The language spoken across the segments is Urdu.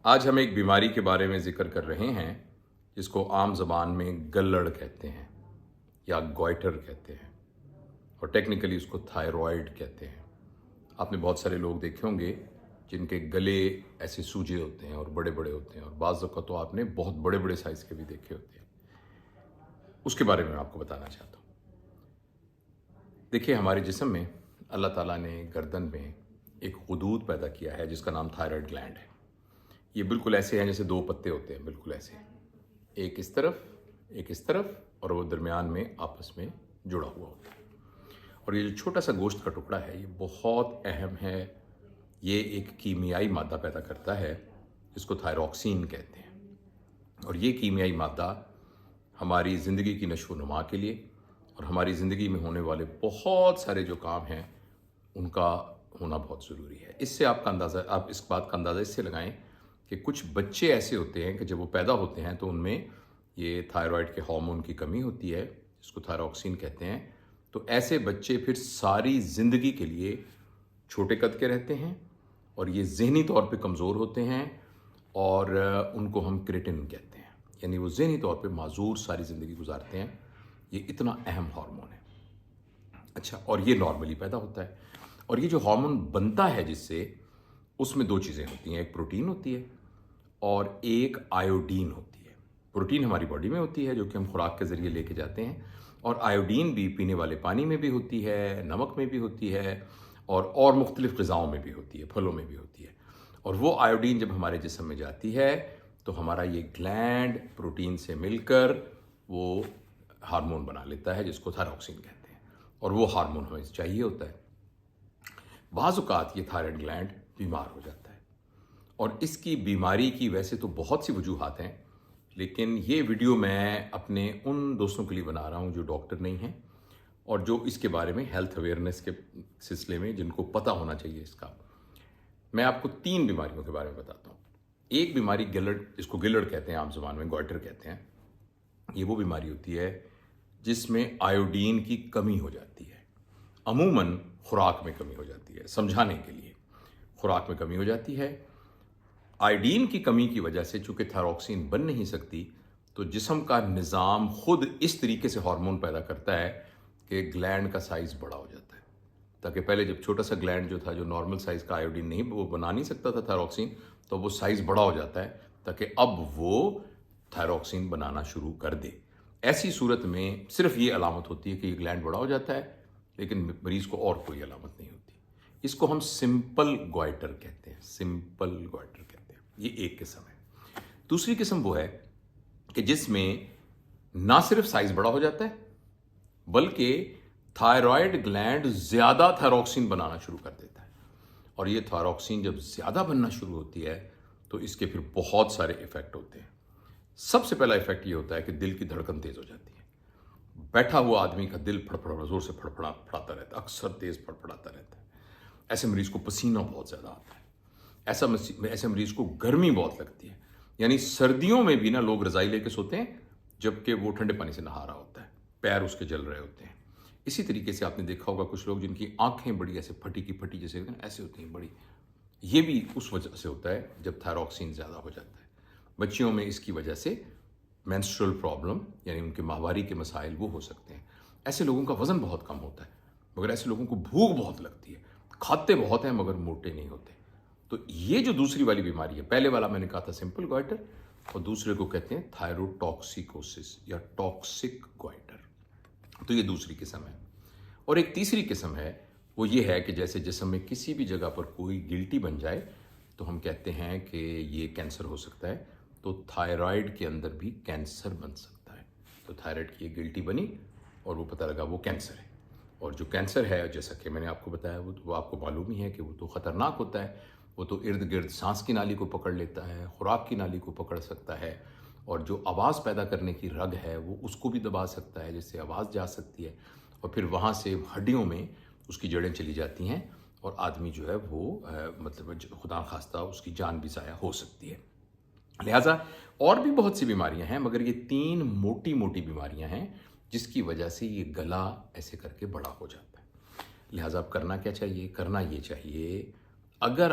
آج ہم ایک بیماری کے بارے میں ذکر کر رہے ہیں جس کو عام زبان میں گلڑ کہتے ہیں یا گوئٹر کہتے ہیں، اور ٹیکنیکلی اس کو تھائرائیڈ کہتے ہیں۔ آپ نے بہت سارے لوگ دیکھے ہوں گے جن کے گلے ایسے سوجے ہوتے ہیں اور بڑے بڑے ہوتے ہیں، اور بعض اوقات تو آپ نے بہت بڑے بڑے سائز کے بھی دیکھے ہوتے ہیں۔ اس کے بارے میں آپ کو بتانا چاہتا ہوں۔ دیکھیے، ہمارے جسم میں اللہ تعالیٰ نے گردن میں ایک غدود پیدا کیا ہے جس کا نام تھائرائیڈ گلینڈ ہے۔ یہ بالکل ایسے ہیں جیسے دو پتے ہوتے ہیں، بالکل ایسے، ایک اس طرف ایک اس طرف، اور وہ درمیان میں آپس میں جڑا ہوا ہوتا ہے۔ اور یہ جو چھوٹا سا گوشت کا ٹکڑا ہے یہ بہت اہم ہے۔ یہ ایک کیمیائی مادہ پیدا کرتا ہے جس کو تھائروکسین کہتے ہیں، اور یہ کیمیائی مادہ ہماری زندگی کی نشو و نما کے لیے اور ہماری زندگی میں ہونے والے بہت سارے جو کام ہیں ان کا ہونا بہت ضروری ہے۔ اس سے آپ اس بات کا اندازہ اس سے لگائیں کہ کچھ بچے ایسے ہوتے ہیں کہ جب وہ پیدا ہوتے ہیں تو ان میں یہ تھائرائیڈ کے ہارمون کی کمی ہوتی ہے جس کو تھائروکسین کہتے ہیں۔ تو ایسے بچے پھر ساری زندگی کے لیے چھوٹے قد کے رہتے ہیں، اور یہ ذہنی طور پہ کمزور ہوتے ہیں، اور ان کو ہم کریٹن کہتے ہیں، یعنی وہ ذہنی طور پہ معذور ساری زندگی گزارتے ہیں۔ یہ اتنا اہم ہارمون ہے۔ اچھا، اور یہ نارملی پیدا ہوتا ہے، اور یہ جو ہارمون بنتا ہے جس سے، اس میں دو چیزیں ہوتی ہیں، ایک پروٹین ہوتی ہے اور ایک آیوڈین ہوتی ہے۔ پروٹین ہماری باڈی میں ہوتی ہے جو کہ ہم خوراک کے ذریعے لے کے جاتے ہیں، اور آیوڈین بھی پینے والے پانی میں بھی ہوتی ہے، نمک میں بھی ہوتی ہے، اور مختلف غذاؤں میں بھی ہوتی ہے، پھلوں میں بھی ہوتی ہے۔ اور وہ آیوڈین جب ہمارے جسم میں جاتی ہے تو ہمارا یہ گلینڈ پروٹین سے مل کر وہ ہارمون بنا لیتا ہے جس کو تھائروکسین کہتے ہیں، اور وہ ہارمون ہمیں چاہیے ہوتا ہے۔ بعض اوقات یہ تھائرائیڈ گلینڈ بیمار ہو جاتا ہے، اور اس کی بیماری کی ویسے تو بہت سی وجوہات ہیں، لیکن یہ ویڈیو میں اپنے ان دوستوں کے لیے بنا رہا ہوں جو ڈاکٹر نہیں ہیں اور جو اس کے بارے میں ہیلتھ اویئرنیس کے سلسلے میں جن کو پتہ ہونا چاہیے اس کا۔ میں آپ کو 3 بیماریوں کے بارے میں بتاتا ہوں۔ ایک بیماری گلڑ، جس کو گلڑ کہتے ہیں عام زبان میں، گوئٹر کہتے ہیں، یہ وہ بیماری ہوتی ہے جس میں آیوڈین کی کمی ہو جاتی ہے۔ عموماً خوراک میں کمی ہو جاتی ہے، سمجھانے کے لیے خوراک میں کمی ہو جاتی ہے۔ آیوڈین کی کمی کی وجہ سے چونکہ تھائروکسین بن نہیں سکتی، تو جسم کا نظام خود اس طریقے سے ہارمون پیدا کرتا ہے کہ گلینڈ کا سائز بڑا ہو جاتا ہے، تاکہ پہلے جب چھوٹا سا گلینڈ جو تھا، جو نارمل سائز کا آیوڈین نہیں، وہ بنا نہیں سکتا تھا تھائروکسین، تو وہ سائز بڑا ہو جاتا ہے تاکہ اب وہ تھائروکسین بنانا شروع کر دے۔ ایسی صورت میں صرف یہ علامت ہوتی ہے کہ یہ گلینڈ بڑا ہو جاتا ہے، لیکن مریض کو اور کوئی علامت نہیں ہوتی۔ اس کو ہم سمپل گوئٹر کہتے ہیں، سمپل گوئٹر کہتے ہیں۔ یہ ایک قسم ہے۔ دوسری قسم وہ ہے کہ جس میں نہ صرف سائز بڑا ہو جاتا ہے بلکہ تھائرائیڈ گلینڈ زیادہ تھائروکسین بنانا شروع کر دیتا ہے، اور یہ تھائروکسین جب زیادہ بننا شروع ہوتی ہے تو اس کے پھر بہت سارے ایفیکٹ ہوتے ہیں۔ سب سے پہلا ایفیکٹ یہ ہوتا ہے کہ دل کی دھڑکن تیز ہو جاتی ہے۔ بیٹھا ہوا آدمی کا دل زور سے پھڑپڑاتا رہتا ہے، اکثر تیز پھڑپڑاتا رہتا ہے۔ ایسے مریض کو پسینہ بہت زیادہ آتا ہے، ایسے مریض کو گرمی بہت لگتی ہے، یعنی سردیوں میں بھی لوگ رضائی لے کے سوتے ہیں جبکہ وہ ٹھنڈے پانی سے نہا رہا ہوتا ہے، پیر اس کے جل رہے ہوتے ہیں۔ اسی طریقے سے آپ نے دیکھا ہوگا کچھ لوگ جن کی آنکھیں بڑی ایسے پھٹی کی پھٹی جیسے ایسے ہوتی ہیں بڑی، یہ بھی اس وجہ سے ہوتا ہے جب تھائروکسین زیادہ ہو جاتا ہے۔ بچیوں میں اس کی وجہ سے مینسٹرل پرابلم، یعنی ان کے ماہواری کے مسائل وہ ہو سکتے ہیں۔ ایسے لوگوں کا وزن بہت کم ہوتا ہے، مگر ایسے لوگوں کو بھوک بہت لگتی ہے، کھاتے بہت ہیں مگر موٹے نہیں ہوتے۔ تو یہ جو دوسری والی بیماری ہے، پہلے والا میں نے کہا تھا سمپل گوئٹر، اور دوسرے کو کہتے ہیں تھائروٹاکسیکوسس یا ٹاکسک گوئٹر۔ تو یہ دوسری قسم ہے۔ اور ایک تیسری قسم ہے، وہ یہ ہے کہ جیسے جسم میں کسی بھی جگہ پر کوئی گلٹی بن جائے تو ہم کہتے ہیں کہ یہ کینسر ہو سکتا ہے۔ تو تھائرائیڈ کے اندر بھی کینسر بن سکتا ہے۔ تو تھائرائیڈ کی یہ گلٹی بنی اور وہ پتہ لگا وہ کینسر ہے، اور جو کینسر ہے جیسا کہ میں نے آپ کو بتایا وہ آپ کو معلوم ہی ہے کہ وہ تو خطرناک ہوتا ہے۔ وہ تو ارد گرد سانس کی نالی کو پکڑ لیتا ہے، خوراک کی نالی کو پکڑ سکتا ہے، اور جو آواز پیدا کرنے کی رگ ہے وہ اس کو بھی دبا سکتا ہے، جس سے آواز جا سکتی ہے، اور پھر وہاں سے ہڈیوں میں اس کی جڑیں چلی جاتی ہیں، اور آدمی جو ہے وہ مطلب خدا خواستہ اس کی جان بھی ضائع ہو سکتی ہے۔ لہٰذا اور بھی بہت سی بیماریاں ہیں، مگر یہ 3 موٹی موٹی بیماریاں ہیں جس کی وجہ سے یہ گلا ایسے کر کے بڑا ہو جاتا ہے۔ لہٰذا اب کرنا کیا چاہیے؟ کرنا یہ چاہیے، اگر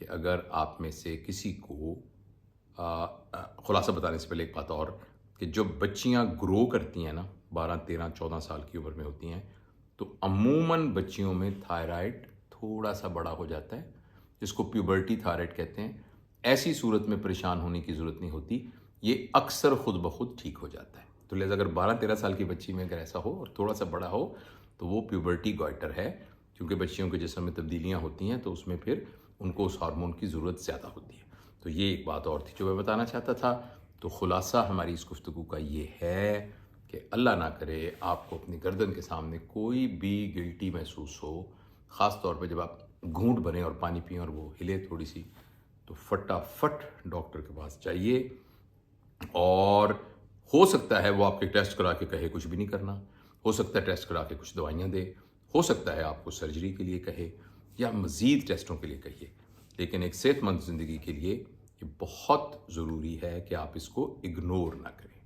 کہ اگر آپ میں سے کسی کو خلاصہ بتانے سے پہلے ایک بات اور، کہ جو بچیاں گرو کرتی ہیں نا 12 13 14 سال کی عمر میں ہوتی ہیں، تو عموماً بچیوں میں تھائرائڈ تھوڑا سا بڑا ہو جاتا ہے، جس کو پیوبرٹی تھائرائڈ کہتے ہیں۔ ایسی صورت میں پریشان ہونے کی ضرورت نہیں ہوتی، یہ اکثر خود بخود ٹھیک ہو جاتا ہے۔ تو لہٰذا اگر 12 13 سال کی بچی میں اگر ایسا ہو اور تھوڑا سا بڑا ہو تو وہ پیوبرٹی گوائٹر ہے، کیونکہ بچیوں کے جسم میں تبدیلیاں ہوتی ہیں تو اس میں پھر ان کو اس ہارمون کی ضرورت زیادہ ہوتی ہے۔ تو یہ ایک بات اور تھی جو میں بتانا چاہتا تھا۔ تو خلاصہ ہماری اس گفتگو کا یہ ہے کہ اللہ نہ کرے آپ کو اپنی گردن کے سامنے کوئی بھی گلٹی محسوس ہو، خاص طور پہ جب آپ گھونٹ بھریں اور پانی پئیں اور وہ ہلے تھوڑی سی، تو فٹافٹ ڈاکٹر کے پاس جائیے۔ اور ہو سکتا ہے وہ آپ کے ٹیسٹ کرا کے کہے کچھ بھی نہیں کرنا، ہو سکتا ہے ٹیسٹ کرا کے کچھ دوائیاں دے، ہو سکتا ہے آپ کو سرجری کے لیے کہے یا مزید ٹیسٹوں کے لیے کہیے، لیکن ایک صحت مند زندگی کے لیے یہ بہت ضروری ہے کہ آپ اس کو اگنور نہ کریں۔